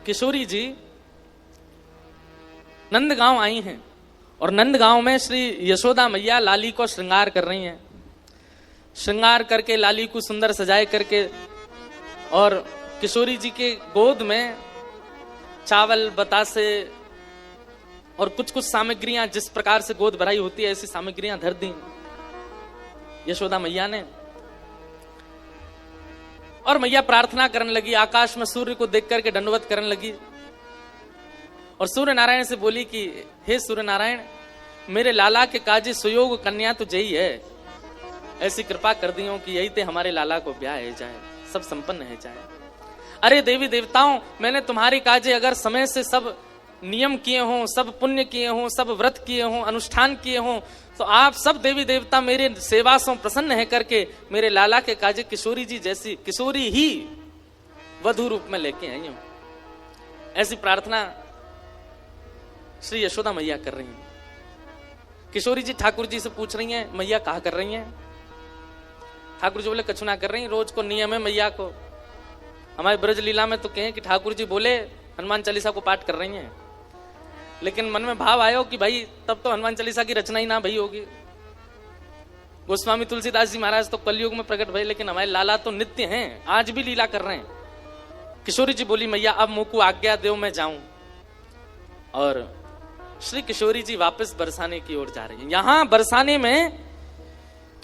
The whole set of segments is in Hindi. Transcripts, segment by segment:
किशोरी जी नंदगांव आई हैं और नंदगांव में श्री यशोदा मैया लाली को श्रृंगार कर रही हैं। श्रृंगार करके लाली को सुंदर सजाए करके और किशोरी जी के गोद में चावल बतासे और कुछ कुछ सामग्रियां, जिस प्रकार से गोद भराई होती है ऐसी सामग्रियां धर दी यशोदा मैया ने। और मैया प्रार्थना करने लगी, आकाश में सूर्य को देख करके दंडवत करने लगी और सूर्य नारायण से बोली कि हे सूर्य नारायण, मेरे लाला के काजी सुयोग कन्या तो जही है, ऐसी कृपा कर दियो कि यही ते हमारे लाला को ब्याह है जाए, सब संपन्न है जाए। अरे देवी देवताओं, मैंने तुम्हारी काजे अगर समय से सब नियम किए हों, सब पुण्य किए हों, सब व्रत किए हों, अनुष्ठान किए हों, तो आप सब देवी देवता मेरे सेवा से प्रसन्न है करके मेरे लाला के काजे किशोरी जी जैसी किशोरी ही वधु रूप में लेके आई हूं। ऐसी प्रार्थना श्री यशोदा मैया कर रही हैं। किशोरी जी ठाकुर जी से पूछ रही हैं, मैया कहा कर रही हैं? ठाकुर जी बोले कछु ना कर रही, रोज को नियम है मैया को। हमारे ब्रज लीला में तो कहें कि ठाकुर जी बोले हनुमान चालीसा को पाठ कर रही हैं, लेकिन मन में भाव आयो कि भाई तब तो हनुमान चालीसा की रचना ही ना भई होगी। गोस्वामी तुलसीदास जी महाराज तो कलयुग में प्रकट भये, लेकिन हमारे लाला तो नित्य हैं, आज भी लीला कर रहे हैं। किशोरी जी बोली मैया अब मुंह को आज्ञा दो मैं जाऊं। और श्री किशोरी जी वापस बरसाने की ओर जा रही है। यहां बरसाने में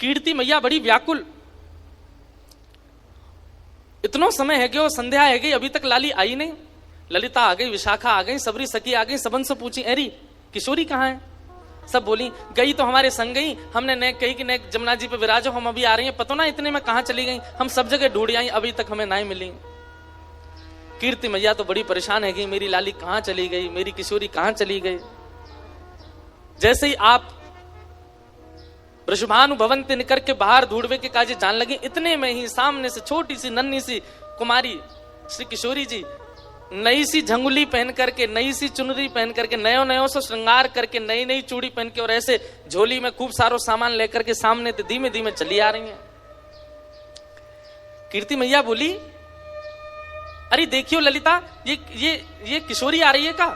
कीर्ति मैया बड़ी व्याकुल, इतना समय है कि वो संध्या है गई, अभी तक लाली आई नहीं। ललिता आ गई, विशाखा आ गई, सबरी सखी आ गई, सबन से पूछी अरे किशोरी कहाँ है? सब बोली गई तो हमारे संग गई, हमने ने कही कि ने जमुना जी पे विराजो, हम अभी आ रही हैं, पता ना इतने में कहाँ चली गई, हम सब जगह ढूंढ आई, अभी तक हमें नहीं मिली। कीर्ति मैया तो बड़ी परेशान है गई, मेरी लाली कहाँ चली गई, मेरी किशोरी कहाँ चली गई। जैसे ही आप वृषभानु भवन ते निकर के बाहर ढूंढवे के काजे जान लगे, इतने में ही सामने से छोटी सी नन्ही सी कुमारी श्री किशोरी जी नई सी झंगुली पहन करके, नई सी चुनरी पहन करके, नयो नयो से श्रृंगार करके, नई नई चूड़ी पहन के और ऐसे झोली में खूब सारो सामान लेकर के सामने ते धीमे धीमे चली आ रही हैं। कीर्ति मैया बोली अरे देखियो ललिता, ये किशोरी आ रही है का?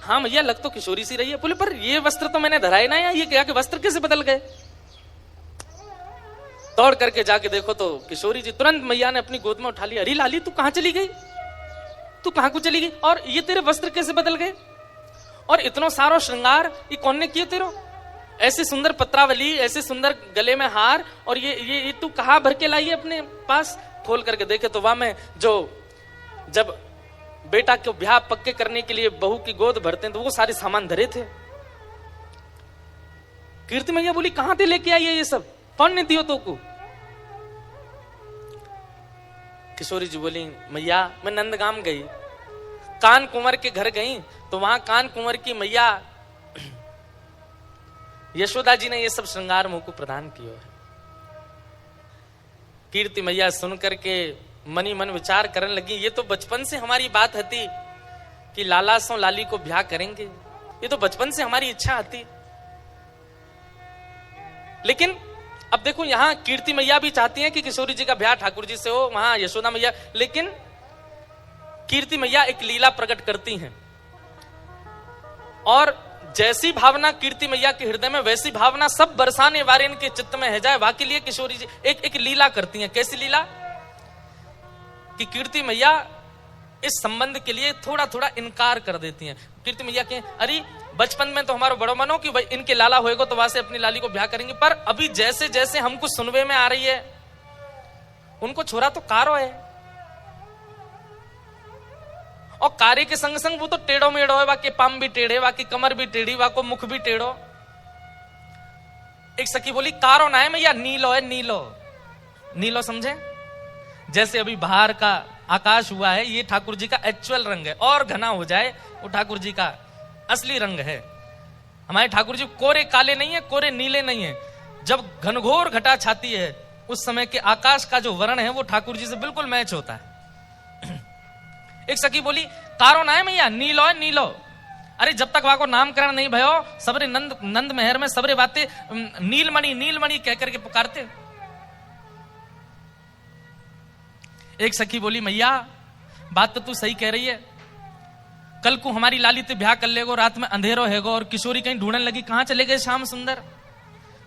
हाँ मैया लग तो किशोरी सी रही है। बोले पर ये वस्त्र तो मैंने धराए ना, ये क्या कि वस्त्र कैसे बदल गए? दौड़ करके जाके देखो तो किशोरी जी तुरंत मैया ने अपनी गोद में उठा लिया। अरे लाली तू कहां चली गई, तू कहां को चली गई, और ये तेरे वस्त्र कैसे बदल गए, और इतना सारो श्रृंगार ये कौन ने किया तेरो? ऐसी सुंदर पत्रावली, ऐसे सुंदर गले में हार, और ये तू कहां भर के लाई है अपने पास? खोल करके देखे तो वहां में जो जब बेटा को ब्याह पक्के करने के लिए बहू की गोद भरते हैं तो वो सारे सामान धरे थे। कीर्ति मैया बोली कहां से लेके आई है ये सब, कौन ने दियो तो को? किशोरी जी बोली मैया मैं नंदगाम गई, कान कुंवर के घर गई, तो वहां कान कुंवर की मैया यशोदा जी ने ये सब श्रृंगार मुंह को प्रदान किया है। कीर्ति मैया सुन करके मनी मन विचार करने लगी, ये तो बचपन से हमारी बात थी कि लाला सो लाली को ब्याह करेंगे, ये तो बचपन से हमारी इच्छा थी। लेकिन अब देखो यहां कीर्ति मैया भी चाहती हैं कि किशोरी जी का ब्याह ठाकुर जी से हो, वहां यशोदा मैया, लेकिन कीर्ति मैया एक लीला प्रकट करती हैं और जैसी भावना कीर्ति मैया के हृदय में वैसी भावना सब बरसाने वाले के चित्त में है जाए, वाकई लिए किशोरी जी एक लीला करती हैं। कैसी लीला कि कीर्ति मैया इस संबंध के लिए थोड़ा थोड़ा इनकार कर देती हैं। कीर्ति मैया के अरे बचपन में तो हमारा बड़ो मनो कि भाई इनके लाला होएगा तो वहां से अपनी लाली को ब्याह करेंगे, पर अभी जैसे जैसे हमको सुनवे में आ रही है उनको छोरा तो कारो है, और कार्य के संग संग वो तो टेढ़ो मेढ़ो है, वाके पाम भी टेढ़े, वाकी कमर भी टेढ़ी, वाको मुख भी टेढ़ो। एक सखी बोली कारो ना है मैया, नीलो है, नीलो नीलो समझे? जैसे अभी बाहर का आकाश हुआ है, ये ठाकुर जी का एक्चुअल रंग है, और घना हो जाए वो ठाकुर जी का असली रंग है। हमारे ठाकुर जी कोरे काले नहीं है, कोरे नीले नहीं है। जब घनघोर घटा छाती है उस समय के आकाश का जो वर्ण है वो ठाकुर जी से बिल्कुल मैच होता है। एक सखी बोली कारो ना है मैया, नीलो है, नीलो। अरे जब तक वहां को नामकरण नहीं भयो, सबरे नंद महर में सबरे बातें नीलमणि नीलमणि कह करके पुकारते। एक सखी बोली मैया बात तो तू सही कह रही है, कल को हमारी लाली ते ब्याह कर लेगो, रात में अंधेरो हैगो और किशोरी कहीं ढूंढने लगी, कहां चले गए श्याम सुंदर,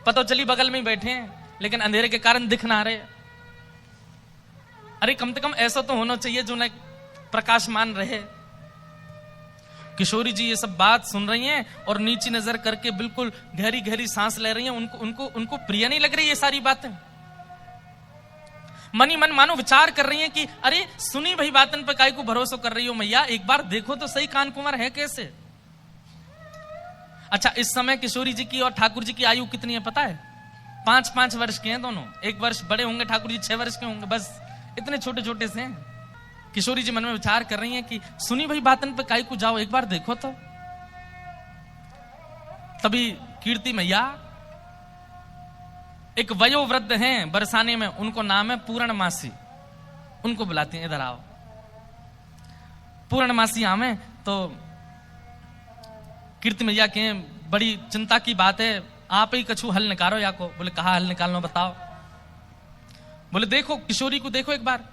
पता चली बगल में ही बैठे हैं लेकिन अंधेरे के कारण दिख ना रहे। अरे कम से कम ऐसा तो होना चाहिए जो न प्रकाशमान रहे। किशोरी जी ये सब बात सुन रही हैं और नीची नजर करके बिल्कुल गहरी गहरी सांस ले रही हैं। उनको प्रिय नहीं लग रही ये सारी बातें। मन ही मन मानो विचार कर रही हैं कि अरे सुनी भाई बातन पे काहे को भरोसा कर रही हो मैया, एक बार देखो तो सही कान कुंवर है कैसे। अच्छा, इस समय किशोरी जी की और ठाकुर जी की आयु कितनी है पता है? 5-5 वर्ष के हैं दोनों। 1 वर्ष बड़े होंगे, ठाकुर जी 6 वर्ष के होंगे, बस इतने छोटे छोटे से हैं। किशोरी जी मन में विचार कर रही हैं कि सुनी भाई बातन पे काहे को जाओ, एक बार देखो तो। तभी कीर्ति मैया एक वयोवृद्ध हैं बरसाने में, उनको नाम है पूर्णमासी, उनको बुलाती हैं, इधर आओ। पूर्णमासी आवे तो कीर्ति मैया के बड़ी चिंता की बात है, आप ही कछु हल निकालो या को। बोले कहा हल निकालना बताओ। बोले देखो किशोरी को देखो एक बार,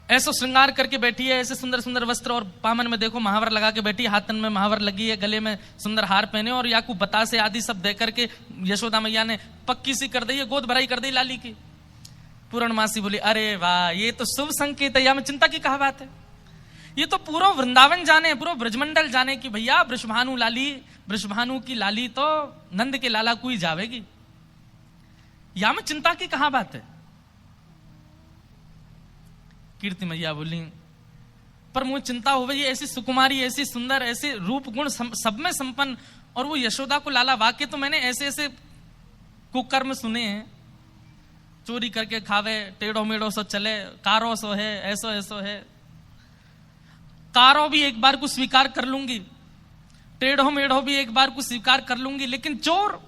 ऐसा श्रृंगार करके बैठी है, ऐसे सुंदर सुंदर वस्त्र और पामन में देखो महावर लगा के बैठी है, हाथन में महावर लगी है, गले में सुंदर हार पहने और याकू बतासे आदि सब दे करके यशोदा मैया ने पक्की सी कर दी है, गोद भराई कर दी लाली की। पूर्णमासी बोली अरे वाह, ये तो शुभ संकेत है, या में चिंता की कहा बात है। ये तो पूरा वृंदावन जाने, पूरा ब्रजमंडल जाने की भैया वृषभानु की लाली तो नंद के लाला को ही जावेगी, या में चिंता की कहा बात है। कीर्ति मैया बोली पर मुझे चिंता हो गई, ऐसी सुकुमारी, ऐसी सुंदर, ऐसे रूप गुण सब में संपन्न, और वो यशोदा को लाला। वाक्य तो मैंने ऐसे ऐसे कुकर्म सुने हैं, चोरी करके खावे, टेढ़ो मेढ़ो सो चले, कारो सो है, ऐसो ऐसो है। कारो भी एक बार को स्वीकार कर लूंगी, टेढ़ो मेढ़ो भी एक बार को स्वीकार कर लूंगी, लेकिन चोर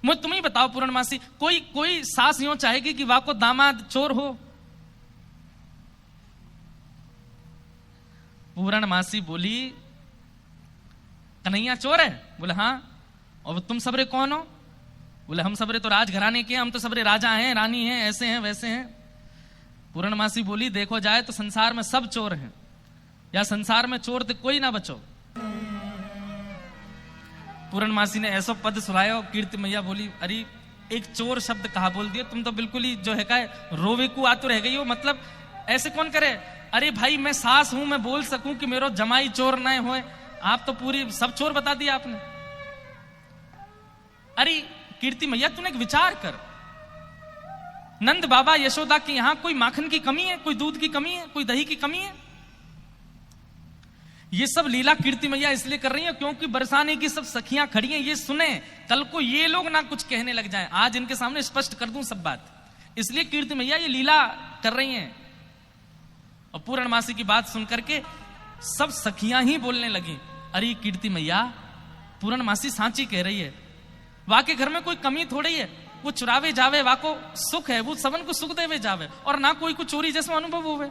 मुझे तुम ही बताओ पूर्णमासी, कोई सास यूं चाहेगी कि वाको दामाद चोर हो? पूर्णमासी बोली कन्हैया चोर है? बोले हाँ। और तुम सबरे कौन हो? बोले हम सबरे तो राजघराने के, हम तो सबरे राजा हैं, रानी हैं, ऐसे हैं वैसे हैं। पूर्णमासी बोली देखो जाए तो संसार में सब चोर हैं, या संसार में चोर तो कोई ना बचो। पूर्णमासी ने ऐसा पद सुनाया, कीर्ति मैया बोली अरे एक चोर शब्द कहा बोल दिया, तुम तो बिल्कुल ही जो है का रोवे को आतुर रह गई हो। मतलब ऐसे कौन करे? अरे भाई मैं सास हूं, मैं बोल सकूं कि मेरो जमाई चोर ना होए, आप तो पूरी सब चोर बता दिया आपने। अरे कीर्ति मैया तूने एक विचार कर, नंद बाबा यशोदा के यहां कोई माखन की कमी है, कोई दूध की कमी है, कोई दही की कमी है? ये सब लीला कीर्ति मैया इसलिए कर रही है क्योंकि बरसाने की सब सखियां खड़ी हैं, ये सुने, कल को ये लोग ना कुछ कहने लग जाएं। आज इनके सामने स्पष्ट कर दूं सब बात, इसलिए कीर्ति मैया ये लीला कर रही हैं। और पूर्णमासी की बात सुनकर के सब सखियां ही बोलने लगी अरे कीर्ति मैया पूर्णमासी सांची कह रही है, वाके घर में कोई कमी थोड़ी है, वो चुरावे जावे वाको सुख है, वो सबन को सुख देवे जावे, और ना कोई को चोरी जैसा अनुभव होवे।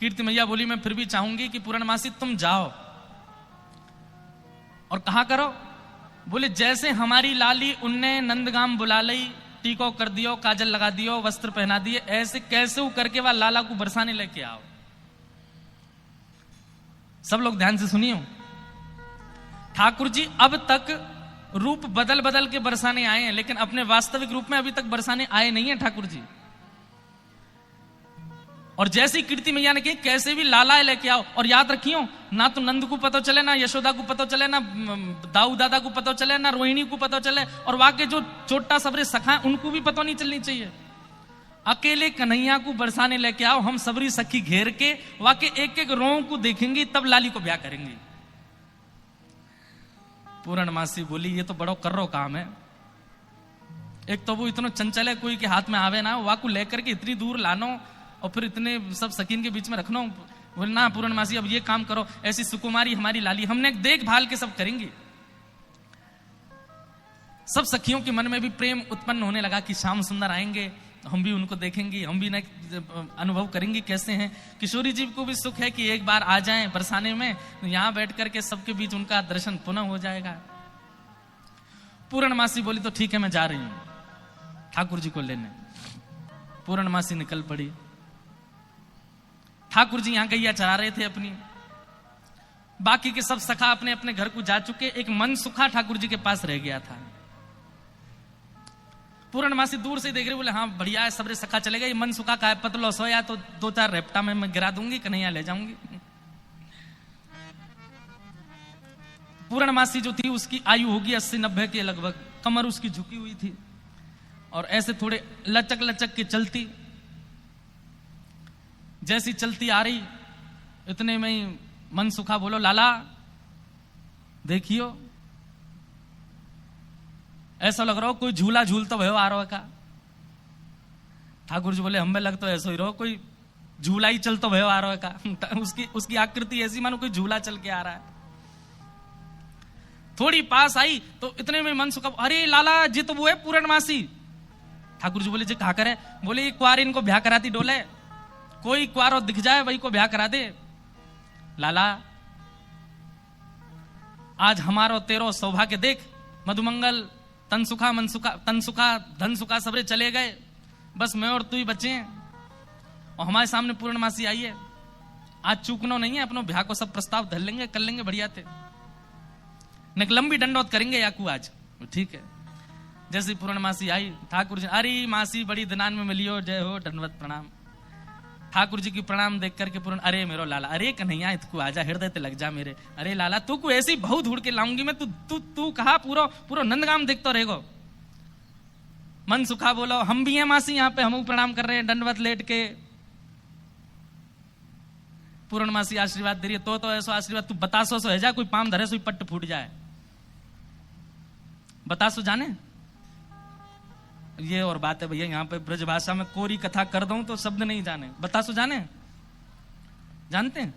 कीर्ति मैया बोली मैं फिर भी चाहूंगी कि पूर्णमासी तुम जाओ और कहा करो। बोले जैसे हमारी लाली उनने नंदगाम बुला लई, टीको कर दियो, काजल लगा दियो, वस्त्र पहना दिए, ऐसे कैसे करके वह लाला को बरसाने लेके आओ। सब लोग ध्यान से सुनियो, ठाकुर जी अब तक रूप बदल बदल के बरसाने आए हैं, लेकिन अपने वास्तविक रूप में अभी तक बरसाने आए नहीं है ठाकुर जी। और जैसी कीर्ति मैया ने कही कैसे भी लाला लेके आओ, और याद रखियो ना तो नंद को पता चले, ना यशोदा को पता चले, ना दाऊ दादा को पता चले, ना रोहिणी को पता चले, और वाके जो छोटा सबरे सखा है उनको भी पता नहीं चलनी चाहिए। अकेले कन्हैया को बरसाने लेके आओ, हम सबरी सखी घेर के वाके एक एक रों को देखेंगी, तब लाली को ब्याह करेंगी। पूर्णमासी बोली ये तो बड़ो कर्रो काम है, एक तो वो इतना चंचल है, कोई के हाथ में आवे ना, वाकू लेकर के इतनी दूर लानो और फिर इतने सब सकीन के बीच में रखना। बोले ना पूर्णमासी अब ये काम करो, ऐसी सुकुमारी हमारी लाली, हमने देखभाल के सब करेंगे। सब सखियों के मन में भी प्रेम उत्पन्न होने लगा कि श्याम सुंदर आएंगे, हम भी उनको देखेंगे, हम भी ना अनुभव करेंगे कैसे हैं। किशोरी जी को भी सुख है कि एक बार आ जाएं बरसाने में, यहां बैठ करके सबके बीच उनका दर्शन पुनः हो जाएगा। पूर्णमासी बोली तो ठीक है मैं जा रही हूं ठाकुर जी को लेने। पूर्णमासी निकल पड़ी। ठाकुर जी यहां गैया चरा रहे थे अपनी, बाकी के सब सखा अपने अपने घर को जा चुके, एक मन सुखा ठाकुर जी के पास रह गया था। पूर्णमासी दूर से देख रहे, बोले हाँ बढ़िया है, सबरे सखा चले गए, ये मन सुखा का है, पतलो सोया तो 2-4 रेपटा में मैं गिरा दूंगी, कन्हैया ले जाऊंगी। पूर्णमासी जो थी उसकी आयु होगी 80-90 के लगभग, कमर उसकी झुकी हुई थी और ऐसे थोड़े लचक लचक के चलती। जैसी चलती आ रही इतने में ही मन सुखा बोलो, लाला देखियो, ऐसा लग रहा हो कोई झूला झूलता भयो आ रहा का। ठाकुर जी बोले हमें लगता है ऐसा ही रहो, कोई झूला ही चलता भयो आ रहा का। उसकी आकृति ऐसी मानो कोई झूला चल के आ रहा है। थोड़ी पास आई तो इतने में मन सुखा, अरे लाला जी तो वो है पूर्णमासी। ठाकुर जी बोले जी कहा करे, बोले एक कुआर इनको ब्याह कराती डोले, कोई कुआरो दिख जाए वही को ब्याह करा दे। लाला आज हमारो तेरो सौभाग्य देख, मधुमंगल तनसुखा मनसुखा तनसुखा धनसुखा सबरे चले गए, बस मैं और तू ही बचे हैं और हमारे सामने पूर्णमासी आई है। आज चूकनो नहीं है, अपनो ब्याह को सब प्रस्ताव धर लेंगे, कर लेंगे, बढ़िया थे, लंबी दंडौत करेंगे याकू आज। ठीक है। जैसे पूर्णमासी आई, ठाकुर जी अरे मासी बड़ी दिनान में मिली हो, जय हो, दंडवत प्रणाम। ठाकुर जी की प्रणाम देख करके पूर्ण, अरे मेरो लाला, अरे कन्हैया इतकू आजा, हृदय ते लग जा मेरे, अरे लाला तू को ऐसी बहु ढूंढ के लाऊंगी मैं, तू कहा पूरा नंदगाम देखता रहेगो। मन सुखा बोलो हम भी हैं मासी, यहाँ पे हम प्रणाम कर रहे हैं दंडवत लेट के। पूर्णमासी आशीर्वाद दे रही है, तो ऐसा आशीर्वाद तू बतासो है जा, कोई पाम धरे सो पट्ट फूट जाए। बतासो जाने ये और बात है भैया, यहाँ पे ब्रज भाषा में कोरी कथा कर दूं तो शब्द नहीं जाने। बतासो जाने, जानते हैं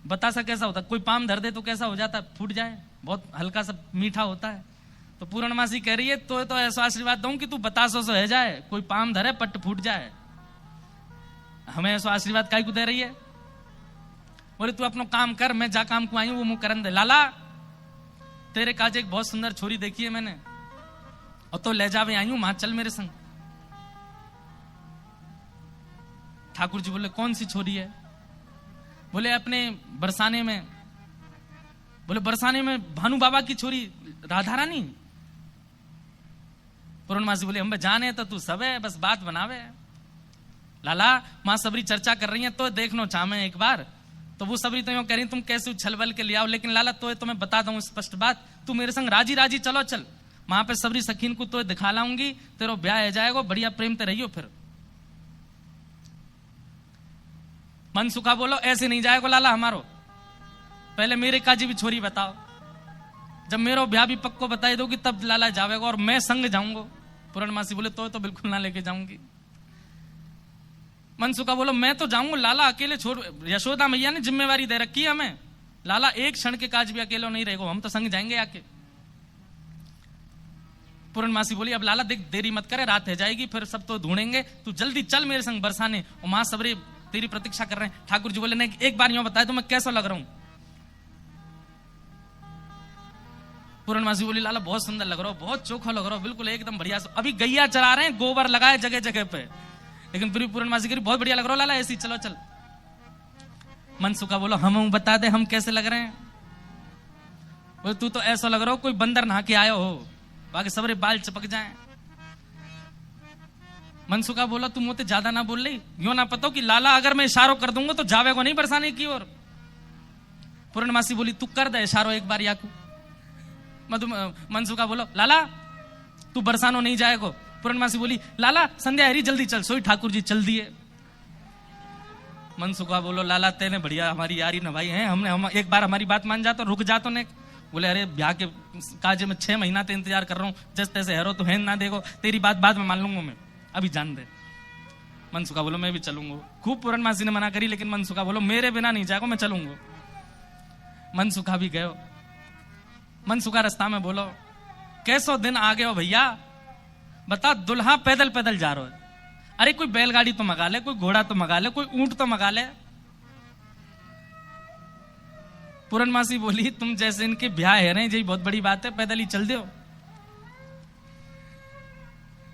बतासा कैसा होता, कोई पाम धर दे तो कैसा हो जाता, फूट जाए, बहुत हल्का सा मीठा होता है। तो पूर्णमासी कह रही है तो ऐसा आशीर्वाद दूं कि तू बतासो से है जाए, कोई पाम धरे पट्ट फूट जाए। हमें ऐसा आशीर्वाद काहे को दे रही है? बोले तू अपना काम कर, मैं जा काम को आई हूं वो मुंह करन दे। लाला तेरे काज एक बहुत सुंदर छोरी देखी है मैंने, और तो ले जावे आई हूं, मां चल मेरे संग। ठाकुर जी बोले कौन सी छोरी है? बोले अपने बरसाने में, बोले बरसाने में भानु बाबा की छोरी राधा रानी। पूर्णमासी बोले हम जाने तो तू सब है, बस बात बनावे। लाला मां सबरी चर्चा कर रही है तो देखनो चाहे एक बार, तो वो सबरी तो यूं कह रही तुम कैसे उछलबल के ले आओ, लेकिन लाला तो मैं बता दूं स्पष्ट बात, तू मेरे संग राजी राजी चलो चल, वहां पे सबरी सखीन को तो दिखा लाऊंगी, तेरो ब्याह हो जाएगा, बढ़िया प्रेम ते रहियो। फिर मन सुखा बोलो ऐसे नहीं जाएगा लाला हमारो, पहले मेरे काजी भी छोरी बताओ, जब मेरो ब्याह भी पक्को बताई दोगी तब लाला जावेगा और मैं संग जाऊंगा। पूर्णमासी बोले तो बिल्कुल ना लेके जाऊंगी। मन सुखा बोलो मैं तो जाऊंगा लाला, अकेले छोड़, यशोदा मैया ने जिम्मेवारी दे रखी है हमें, लाला एक क्षण के काज भी अकेले नहीं रहेगा, हम तो संग जाएंगे आके। पूर्णमासी बोली अब लाला देख देरी मत करे, रात है जाएगी, फिर सब तो ढूंढेंगे, तू जल्दी चल मेरे संग बरसाने, और मां सबरे तेरी प्रतीक्षा कर रहे हैं। ठाकुर जी बोले नहीं एक बार यूं बताए तो मैं कैसा लग रहा हूं? पूर्णमासी बोली लाला बहुत सुंदर लग रहा हो, बहुत चोखा लग रहा हो, बिल्कुल एकदम बढ़िया। अभी गैया चरा रहे हैं, गोबर लगाए जगह जगह पे, लेकिन फिर पूर्णमासी कह रही बहुत बढ़िया लग रहा हो लाला, ऐसी चलो चल। मन सुखा बोलो हम बता दे हम कैसे लग रहे हैं? बोले तू तो ऐसा लग रहा हो कोई बंदर नहा के आयो हो, बाकी सबरे बाल चपक जाएं। मनसुखा बोला तुम मोते ज्यादा ना बोल रही, यो ना पता कि लाला अगर मैं इशारो कर दूंगा तो जावे को नहीं बरसाने की ओर। पूर्णमासी बोली तू कर दे इशारो एक बार याकू। मनसुखा बोलो लाला तू बरसानो नहीं जाएगो। पूर्णमासी बोली लाला संध्या हरी जल्दी चल, सोई ठाकुर जी चल दिए। मनसुखा बोलो लाला तेने बढ़िया हमारी यारी नभाई है, हम एक बार हमारी बात मान जा तो रुक जा तो ने। बोले अरे ब्याह के काजे में 6 महीना ते इंतजार कर रहा हूँ, जस तैसे हेरो तो है ना, देखो तेरी बात बाद में मान लूंगा मैं, अभी जान दे। मनसुखा बोलो मैं भी चलूंगा। खूब पूर्णमासी ने मना करी, लेकिन मनसुखा बोलो मेरे बिना नहीं जाएगा, मैं चलूंगा। मनसुखा भी गयो। मनसुखा रास्ता में बोलो कैसो दिन आ गए हो भैया, बता दुल्हा पैदल पैदल जा रहा है, अरे कोई बैलगाड़ी तो मंगा ले, कोई घोड़ा तो मंगा ले, कोई ऊंट तो मंगा ले। पूर्णमासी बोली तुम जैसे इनके ब्याह है रहे यही बहुत बड़ी बात है, पैदल ही चल दो।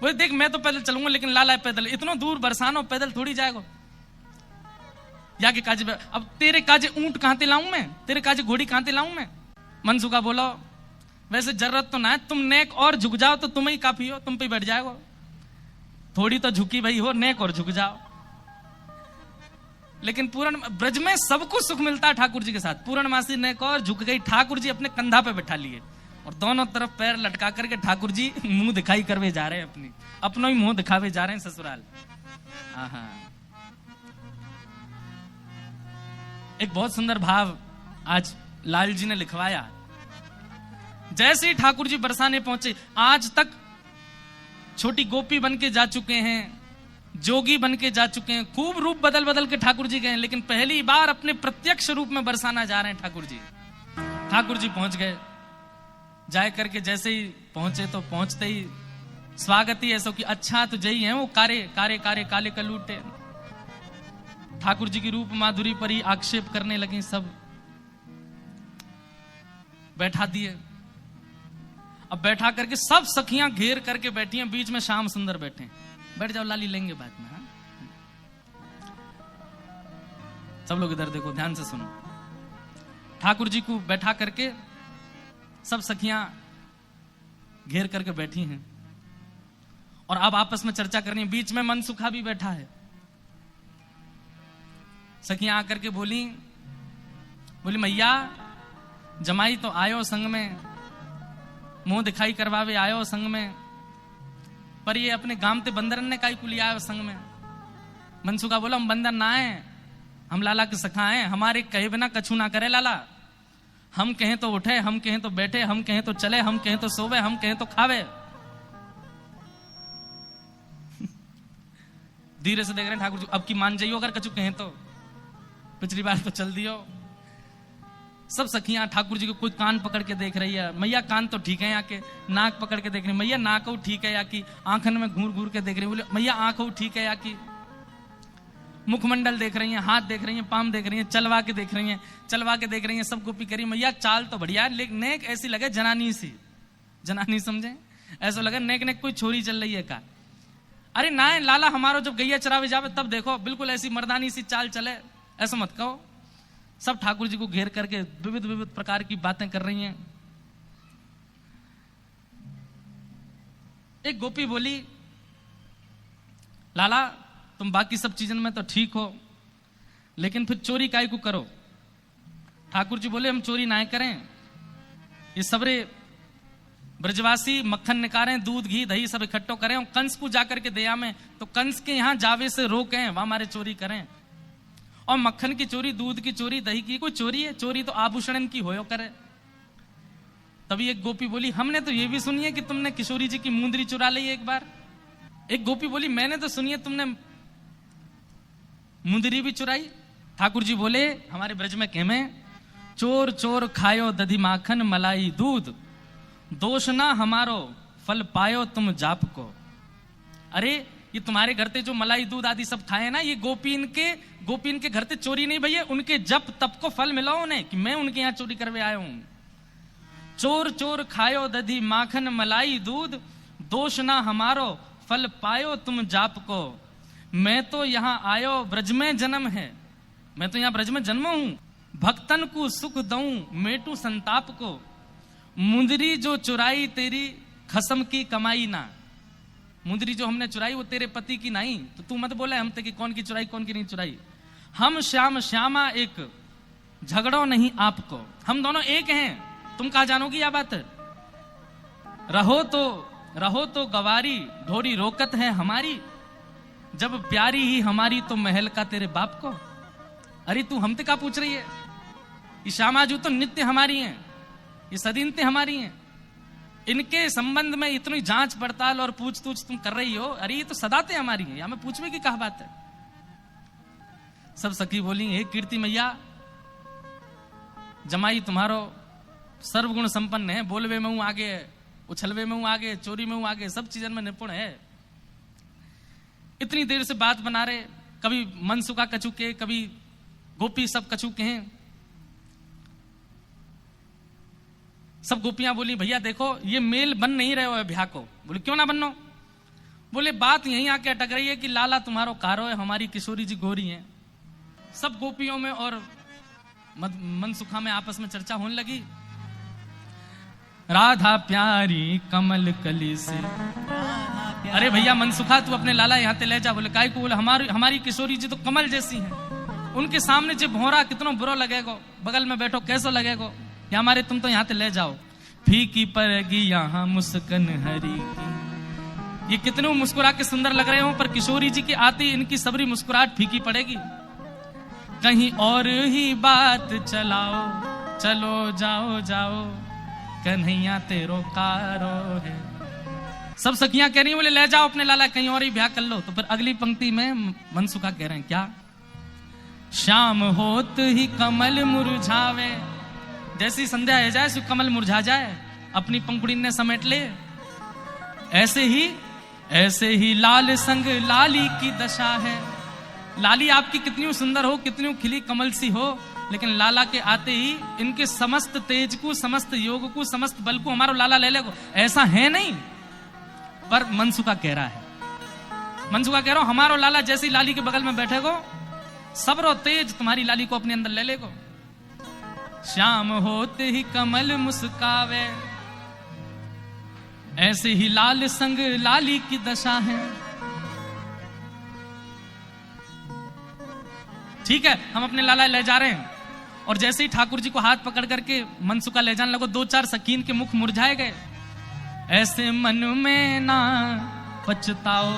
बोले देख मैं तो पैदल चलूंगा लेकिन लाला पैदल, इतना दूर बरसानो पैदल थोड़ी जाएगा। या के काजे अब तेरे काजे ऊंट कहां ते लाऊं मैं, तेरे काजे घोड़ी कहां ते लाऊं मैं। मनसुखा बोलो वैसे जरूरत तो ना है, तुम नेक और झुक जाओ तो तुम ही काफी हो, तुम पे बैठ जाएगा। थोड़ी तो झुकी भाई हो, नेक और झुक जाओ। लेकिन पूर्ण ब्रज में सबको सुख मिलता है ठाकुर जी के साथ। पूर्णमासी नेक और झुक गई, ठाकुर जी अपने कंधा पे बैठा लिए और दोनों तरफ पैर लटका करके ठाकुर जी मुंह दिखाई करवे जा रहे हैं, अपना ही मुंह दिखावे जा रहे हैं ससुराल। एक बहुत सुंदर भाव आज लाल जी ने लिखवाया। जैसे ही ठाकुर जी बरसाने पहुंचे, आज तक छोटी गोपी बन के जा चुके हैं, जोगी बन के जा चुके हैं, खूब रूप बदल बदल के ठाकुर जी गए, लेकिन पहली बार अपने प्रत्यक्ष रूप में बरसाना जा रहे हैं ठाकुर जी। ठाकुर जी पहुंच गए, जाए करके जैसे ही पहुंचे तो पहुंचते ही स्वागत ही ऐसा कि अच्छा तो जई है वो कारे कारे कारे काले कलूटे। ठाकुर जी की रूप माधुरी पर ही आक्षेप करने लगे, सब बैठा दिए। अब बैठा करके सब सखियां घेर करके बैठी हैं, बीच में श्याम सुंदर बैठे हैं। बैठ जाओ लाली, लेंगे बाद में। हाँ? सब लोग इधर देखो, ध्यान से सुनो। ठाकुर जी को बैठा करके सब सखियां घेर करके बैठी हैं और अब आपस में चर्चा करनी है। बीच में मनसुखा भी बैठा है। सखियां आकर के बोली मैया जमाई तो आयो संग में, मुंह दिखाई करवावे आयो संग में, पर ये अपने गांव ते बंदरन ने काई कुली आयो संग में। मनसुखा बोला हम बंदर ना है, हम लाला के सखा हैं, हमारे कहे बिना कछु ना करे लाला। हम कहें तो उठे, हम कहें तो बैठे, हम कहें तो चले, हम कहें तो सोवे, हम कहें तो खावे। धीरे से देख रहे हैं ठाकुर जी, अब की मान जाइयो अगर कछु कहें तो, पिछली बार तो चल दियो। सब सखियां ठाकुर जी को कोई कान पकड़ के देख रही है, मैया कान तो ठीक है, या के नाक पकड़ के देख रही है, मैया नाक ठीक है, या की आंखन में घूर घूर के देख रही है, बोले मैया आंख ठीक है, या की मुखमंडल देख रही हैं, हाथ देख रही हैं, पाम देख रही हैं, चलवा के देख रही हैं, चलवा के देख रही हैं, सब गोपी करी। मैया चाल तो बढ़िया है, लेकिन नेक ऐसी लगे जनानी सी, जनानी समझे, ऐसा लगे नेक नेक कोई छोरी चल रही है का। अरे ना लाला हमारो जब गैया चरावे जावे तब देखो बिल्कुल ऐसी मर्दानी सी चाल चले, ऐसा मत कहो। सब ठाकुर जी को घेर करके विविध विविध प्रकार की बातें कर रही हैं। एक गोपी बोली लाला तुम बाकी सब चीजों में तो ठीक हो, लेकिन फिर चोरी काहे को करो। ठाकुर जी बोले हम चोरी ना करें, ये सबरे ब्रजवासी मक्खन निकालें, दूध घी दही सब इकट्ठो करें और कंस को जाकर के दया में, तो कंस के यहां जावे से रोकें, वहां हमारे चोरी करें। और मक्खन की चोरी, दूध की चोरी, दही की कोई चोरी है? चोरी तो आभूषण की होयो करे। तभी एक गोपी बोली हमने तो ये भी सुनी है कि तुमने किशोरी जी की मुंदरी चुरा ली एक बार। एक गोपी बोली मैंने तो सुनी है तुमने मुंदरी भी चुराई। ठाकुर जी बोले हमारे ब्रज में कहमे चोर चोर खायो दधी माखन मलाई दूध, दोष ना हमारो फल पायो तुम जाप को। अरे ये तुम्हारे घर ते जो मलाई दूध आदि सब खाए ना, ये गोपीन के घर ते चोरी नहीं भैया, उनके जप तप को फल मिला उन्हें कि मैं उनके यहाँ चोरी करवे आया हूं। चोर चोर खायो दधी माखन मलाई दूध, दोष ना हमारो फल पायो तुम जाप को। मैं तो यहाँ आयो ब्रज में जन्म है, मैं तो यहाँ ब्रज में जन्म हूं, भक्तन को सुख दऊं मेटू संताप को। मुंदरी जो चुराई तेरी खसम की कमाई ना, मुंदरी जो हमने चुराई वो तेरे पति की नहीं, तो तू मत बोले हम ते कि कौन की चुराई कौन की नहीं चुराई। हम श्याम श्यामा एक झगड़ो नहीं आपको, हम दोनों एक हैं, तुम कहा जानोगी यह बात। रहो तो गवारी ढोरी रोकत है हमारी, जब प्यारी ही हमारी तो महल का तेरे बाप को। अरे तू हमते का पूछ रही है, ये श्यामाजू तो नित्य हमारी हैं, ये सदीनते हमारी हैं, इनके संबंध में इतनी जांच पड़ताल और पूछ तूछ तुम कर रही हो। अरे ये तो सदाते हमारी हैं, या मैं पूछवे की कहा बात है। सब सखी बोली हे कीर्ति मैया, जमाई तुम्हारो सर्वगुण संपन्न है, बोलवे में हूं आगे, उछलवे में हूं आगे, चोरी में हूं आगे, सब चीजों में निपुण है। इतनी देर से बात बना रहे, कभी मनसुखा कचुके, कभी गोपी सब कचुके हैं। सब गोपियां बोली भैया देखो ये मेल बन नहीं रहे हो ब्याह को। बोले क्यों ना बनो? बोले बात यहीं आके अटक रही है कि लाला तुम्हारो कारो है, हमारी किशोरी जी गोरी हैं। सब गोपियों में और मनसुखा में आपस में चर्चा होने लगी। राधा प्यारी कमल कली से, अरे भैया मनसुखा तू अपने लाला यहाँ ते ले जा। बोले काय को? बोले हमारी किशोरी जी तो कमल जैसी हैं, उनके सामने जो भौरा कितना बुरा लगेगा, बगल में बैठो कैसा लगेगा, या हमारे तुम तो यहाँ ते ले जाओ। फीकी पड़ेगी यहाँ मुस्कन हरी की, ये कितने मुस्कुरा के सुंदर लग रहे हो, पर किशोरी जी की आती इनकी सबरी मुस्कुराहट फीकी पड़ेगी। कहीं और ही बात चलाओ, चलो जाओ जाओ, कन्हैया तेरो कारो है। सब सखियां कह रही हैं, बोले ले जाओ अपने लाला, कहीं और ही ब्याह कर लो। तो फिर अगली पंक्ति में मनसुखा कह रहे हैं क्या? शाम होत ही कमल मुरझावे, जैसी संध्या है जाए सो कमल मुरझा जाए, अपनी पंखुड़ी ने समेट ले। ऐसे ही लाल संग लाली की दशा है। लाली आपकी कितनी सुंदर हो, कितनी खिली कमल सी हो, लेकिन लाला के आते ही इनके समस्त तेज को, समस्त योग को, समस्त बल को हमारा लाला ले लेगो, ऐसा है नहीं। पर मनसुखा कह रहा है, मनसुखा कह रहा हूं हमारो लाला जैसी लाली के बगल में बैठेगो, सबरो तेज तुम्हारी लाली को अपने अंदर ले लेगो। श्याम होते ही कमल मुस्कावे, ऐसे ही लाल संग लाली की दशा है। ठीक है, हम अपने लाला ले जा रहे हैं, और जैसे ही ठाकुर जी को हाथ पकड़ करके मनसुखा ले जाने लगो, 2-4 सकीन के मुख मुरझाए गए। ऐसे मन में ना पछताओ,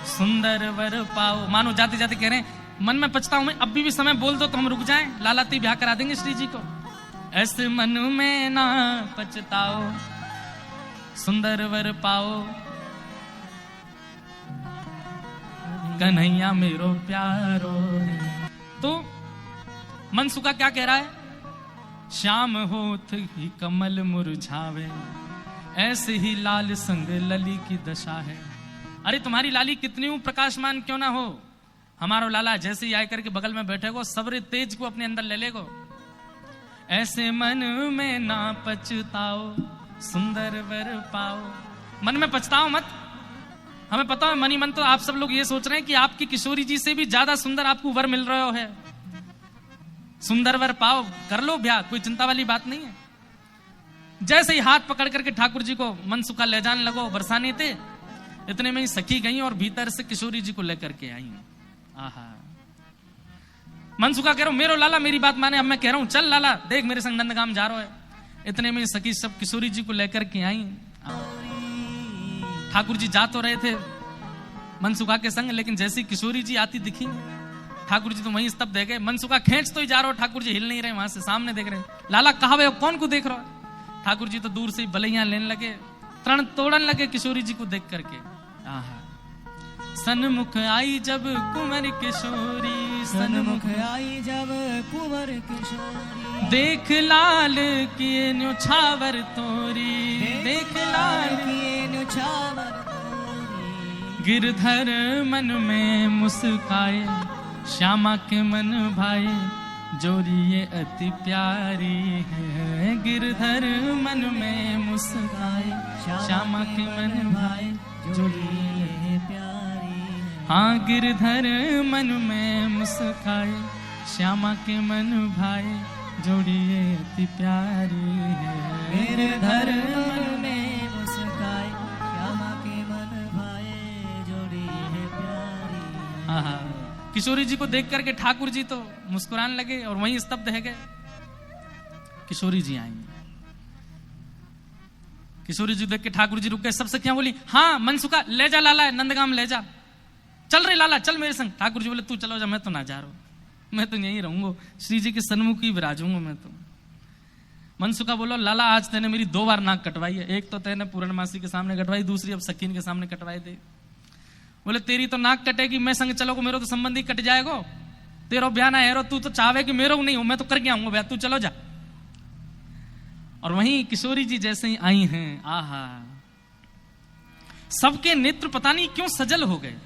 सुंदर वर पाओ। मानो जाते जाते कह रहे हैं मन में पछताओ मैं, अभी भी समय बोल दो तो हम रुक जाएं, लाला ती ब्याह करा देंगे श्री जी को। ऐसे मन में ना पछताओ, सुंदर वर पाओ, कन्हैया मेरो प्यारो। तो मनसुखा क्या कह रहा है? श्याम होत ही कमल मुरझावे, ऐसे ही लाल संग लली की दशा है। अरे तुम्हारी लाली कितनी प्रकाशमान क्यों ना हो, हमारा लाला जैसे ही आकर के बगल में बैठेगो, सबरे तेज को अपने अंदर ले लेगो। ऐसे मन में ना पछताओ, सुंदर वर पाओ। मन में पछताओ मत, हमें पता है मन ही मन तो आप सब लोग ये सोच रहे हैं कि आपकी किशोरी जी से भी ज्यादा सुंदर आपको वर मिल रहा है। सुंदर वर पाओ, कर लो ब्याह, कोई चिंता वाली बात नहीं है। जैसे ही हाथ पकड़ करके ठाकुर जी को मनसुखा ले जाने लगो, बरसाने थे, इतने में ही सखी गई और भीतर से किशोरी जी को लेकर के आई। आहा, मनसुखा कह रहा हूं मेरो लाला मेरी बात माने, अब मैं कह रहा हूं चल लाला देख मेरे संग नंदगाम जा रहा है। इतने में सखी सब किशोरी जी को लेकर के आई। ठाकुर जी जा तो रहे थे मनसुखा के संग, लेकिन जैसी किशोरी जी आती दिखी, ठाकुर जी तो वहीं स्तब्ध रह गए। मनसुखा खींच तो ही जा रहा हो, ठाकुर जी हिल नहीं रहे, वहां से सामने देख रहे। लाला कहा वे कौन को देख रहा है? ठाकुर जी तो दूर से ही बलैया लेने लगे, तरण तोड़न लगे किशोरी जी को देख करके। आहा, सन्मुख आई जब कुंवर किशोरी, सन्मुख आई जब कुंवर किशोरी, देख लाल किए न्योछावर तोरी, देख लाल किए न्योछावर तोरी। गिरधर मन में मुस्काए, श्यामा के मन भाई, जोरी ये अति प्यारी है। गिरधर मन में मुस्काए, श्यामा के मन भाई, जोरी ये प्यारी। हाँ, गिरधर मन में मुस्काए, श्यामा के मन भाई, जोड़ी ये अति प्यारी है। गिरधर मन में मुस्काए, श्यामा के मन भाई, जोड़ी ये प्यारी। हाँ, किशोरी जी को देख करके ठाकुर जी तो मुस्कुराने लगे और वहीं स्तब्ध रह गए। किशोरी जी आई, किशोरी जी देख के ठाकुर जी रुक गए। सब सखियां बोली हाँ मनसुखा ले जा लाला, नंदगाम ले जा। चल रहे लाला, चल मेरे संग। ठाकुर जी बोले तू चलो जा, मैं तो ना जा रहा हूं, मैं तो यहीं रहूंगा, श्री जी के सन्मुख ही विराजूंगा मैं तो। मनसुखा बोलो लाला आज तेने मेरी 2 बार नाक कटवाई है, एक तो तेने पूर्णमासी के सामने कटवाई, दूसरी अब सकीन के सामने कटवाई दे। बोले तेरी तो नाक कटेगी, मैं संग चलोगे, मेरो तो संबंधी कट जाएगो, तेरो ब्याह ना है, तू तो चाहे कि मेरो नहीं हो, मैं तो करके आऊंगा ब्याह, तू चलो जा। और वहीं किशोरी जी जैसे ही आई हैं, आहा, सबके नेत्र पता नहीं क्यों सजल हो गए।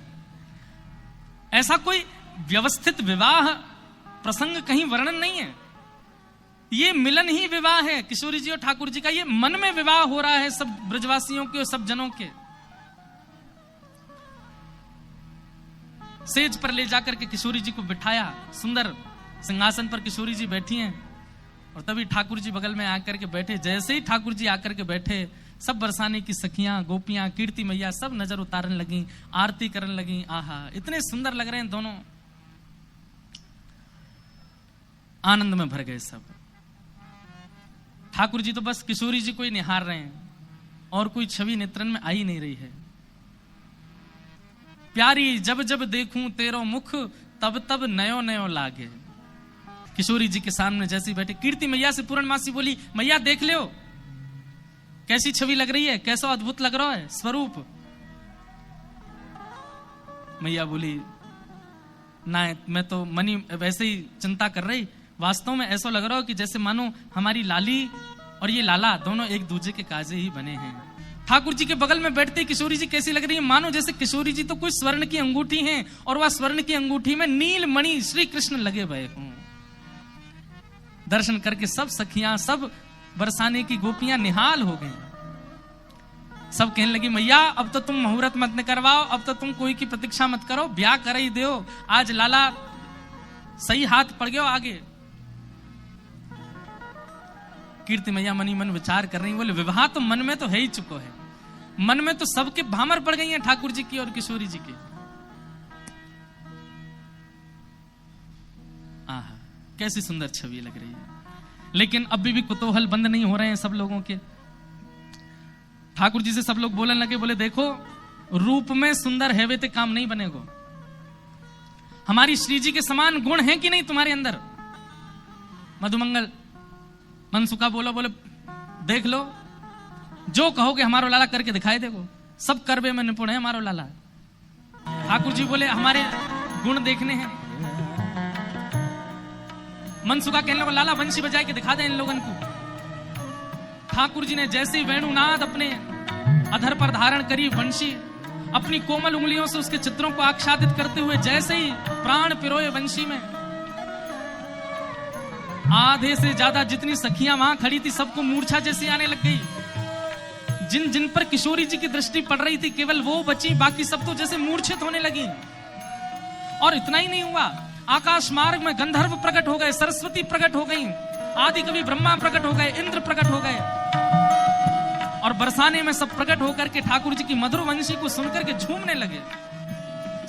ऐसा कोई व्यवस्थित विवाह प्रसंग कहीं वर्णन नहीं है, ये मिलन ही विवाह है किशोरी जी और ठाकुर जी का। ये मन में विवाह हो रहा है सब ब्रजवासियों के और सब जनों के। सेज पर ले जाकर के किशोरी जी को बिठाया, सुंदर सिंहासन पर किशोरी जी बैठी हैं। और तभी ठाकुर जी बगल में आकर के बैठे। जैसे ही ठाकुर जी आकर के बैठे, सब बरसाने की सखियां, गोपियां, कीर्ति मैया सब नजर उतारने लगी, आरती करने लगी। आहा, इतने सुंदर लग रहे हैं दोनों, आनंद में भर गए सब। ठाकुर जी तो बस किशोरी जी को ही निहार रहे हैं और कोई छवि नेत्रन में आ ही नहीं रही है। प्यारी जब जब देखूं तेरो मुख, तब तब नयो नयो लागे। किशोरी जी के सामने जैसे बैठे, कीर्ति मैया से पूर्णमासी बोली, मैया देख लो कैसी छवि लग रही है, कैसा अद्भुत लग रहा है स्वरूप। मैया बोली, ना मैं तो मनी वैसे ही चिंता कर रही, वास्तव में ऐसा लग रहा हो कि जैसे मानो हमारी लाली और ये लाला दोनों एक दूसरे के काजे ही बने हैं। ठाकुर जी के बगल में बैठते किशोरी जी कैसी लग रही है, मानो जैसे किशोरी जी तो कोई स्वर्ण की अंगूठी हैं और वह स्वर्ण की अंगूठी में नील मणि श्री कृष्ण लगे हुए हों। दर्शन करके सब सखियां, सब बरसाने की गोपियां निहाल हो गई। सब कहने लगी, मैया अब तो तुम मुहूर्त मत करवाओ, अब तो तुम कोई की प्रतीक्षा मत करो, ब्याह कर ही दो, आज लाला सही हाथ पड़ गयो आगे। कीर्ति मैया मनी मन विचार कर रही, बोले विवाह तो मन में तो है ही चुको है, मन में तो सबके भामर पड़ गई हैं ठाकुर जी की और किशोरी जी की। आहा, कैसी सुंदर छवि लग रही है। लेकिन अभी भी कुतूहल बंद नहीं हो रहे हैं सब लोगों के। ठाकुर जी से सब लोग बोलने लगे, बोले देखो रूप में सुंदर है वे ते काम नहीं बनेगो, हमारी श्री जी के समान गुण है कि नहीं तुम्हारे अंदर। मधुमंगल मनसुखा बोलो, बोले देख लो जो कहोगे हमारो लाला करके दिखाई देगो, सब करवे में निपुण है हमारो लाला। ठाकुर जी बोले हमारे गुण देखने हैं। मनसुखा कहने लगा, लाला वंशी बजाए के दिखा दे इन लोगन को। ठाकुर जी ने जैसे ही वेणुनाद अपने अधर पर धारण करी, वंशी अपनी कोमल उंगलियों से उसके चित्रों को आच्छादित करते हुए जैसे ही प्राण पिरोए वंशी में, आधे से ज्यादा जितनी सखियां वहां खड़ी थी सबको मूर्छा जैसी आने लग गई। जिन जिन पर किशोरी जी की दृष्टि पड़ रही थी केवल वो बची, बाकी सब तो जैसे मूर्छित होने लगी। और इतना ही नहीं हुआ, आकाश मार्ग में गंधर्व प्रकट हो गए, सरस्वती प्रकट हो गई, आदि कवि ब्रह्मा प्रकट हो गए, इंद्र प्रकट हो गए। और बरसाने में सब प्रकट होकर के ठाकुर जी की मधुर वंशी को सुनकर के झूमने लगे।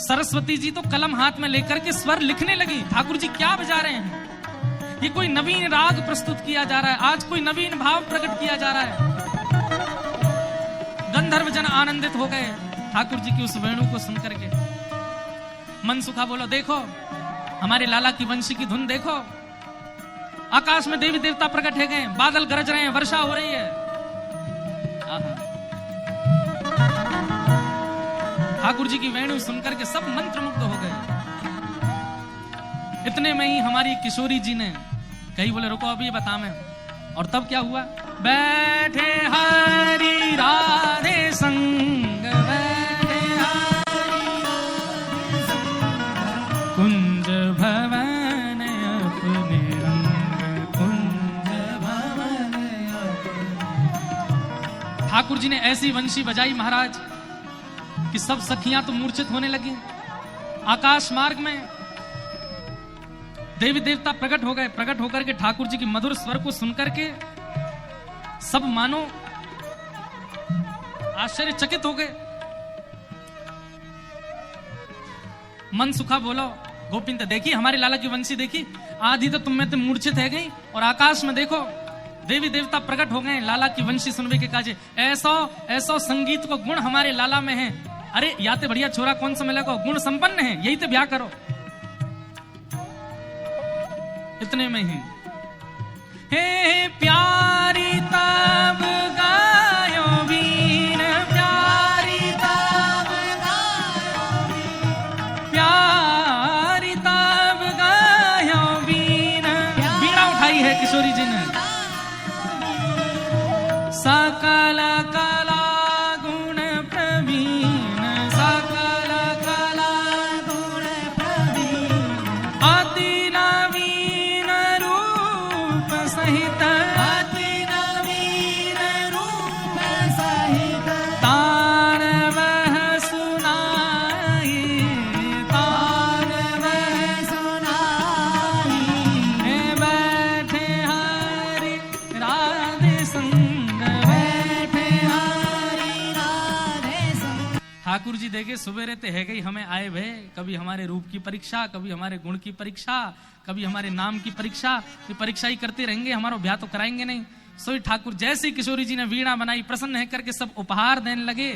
सरस्वती जी तो कलम हाथ में लेकर के स्वर लिखने लगी। ठाकुर जी क्या बजा रहे हैं, ये कोई नवीन राग प्रस्तुत किया जा रहा है, आज कोई नवीन भाव प्रकट किया जा रहा है। गंधर्व जन आनंदित हो गए ठाकुर जी की उस वेणु को सुनकर के। मनसुखा बोलो, देखो हमारे लाला की वंशी की धुन देखो, आकाश में देवी देवता प्रकट है गए, बादल गरज रहे हैं, वर्षा हो रही है। ठाकुर जी की वेणु सुनकर के सब मंत्रमुग्ध हो गए। इतने में ही हमारी किशोरी जी ने कही, बोले रुको अभी बता मैं। और तब क्या हुआ, बैठे हरि राधे संग, बैठे हरि संग, कुंज भवन अपने रंग, कुंज भवन अपने। ठाकुर जी ने ऐसी वंशी बजाई महाराज कि सब सखियां तो मूर्छित होने लगी। आकाश मार्ग में देवी देवता प्रकट हो गए। प्रकट होकर के ठाकुर जी की मधुर स्वर को सुनकर के सब मानो आश्चर्यचकित हो गए। मनसुखा बोलो, गोपिन तो देखी हमारी लाला की वंशी देखी, आधी तो तुम में तो मूर्छित है गई, और आकाश में देखो देवी देवता प्रकट हो गए लाला की वंशी सुनवे के काजे। ऐसा ऐसा संगीत को गुण हमारे लाला में है। अरे याते बढ़िया छोरा कौन सा मिलेगा, गुण संपन्न है, यही तो ब्याह करो। इतने में ही हे प्यारी तब गायो बीन, प्यारी तब गायो बीन, प्यारी तब गायो बीन। बीड़ा उठाई है किशोरी जी ने। सकल कला गुण प्रवीण, सकल कला गुण प्रवीण, अति नवीन रूप सहित, अति ठाकुर जी देखे सुबेरे ते है गई हमें आए भे, कभी हमारे रूप की परीक्षा, कभी हमारे गुण की परीक्षा, कभी हमारे नाम की परीक्षा, ये परीक्षा ही करते रहेंगे, हमारा ब्याह तो कराएंगे नहीं। सोई ठाकुर जैसे किशोरी जी ने वीणा बनाई, प्रसन्न है करके सब उपहार देने लगे।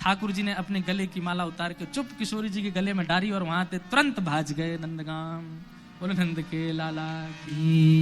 ठाकुर जी ने अपने गले की माला उतार के चुप किशोरी जी के गले में डाली और वहां ते तुरंत भाज गए नंदगाम। बोले नंद के लाला की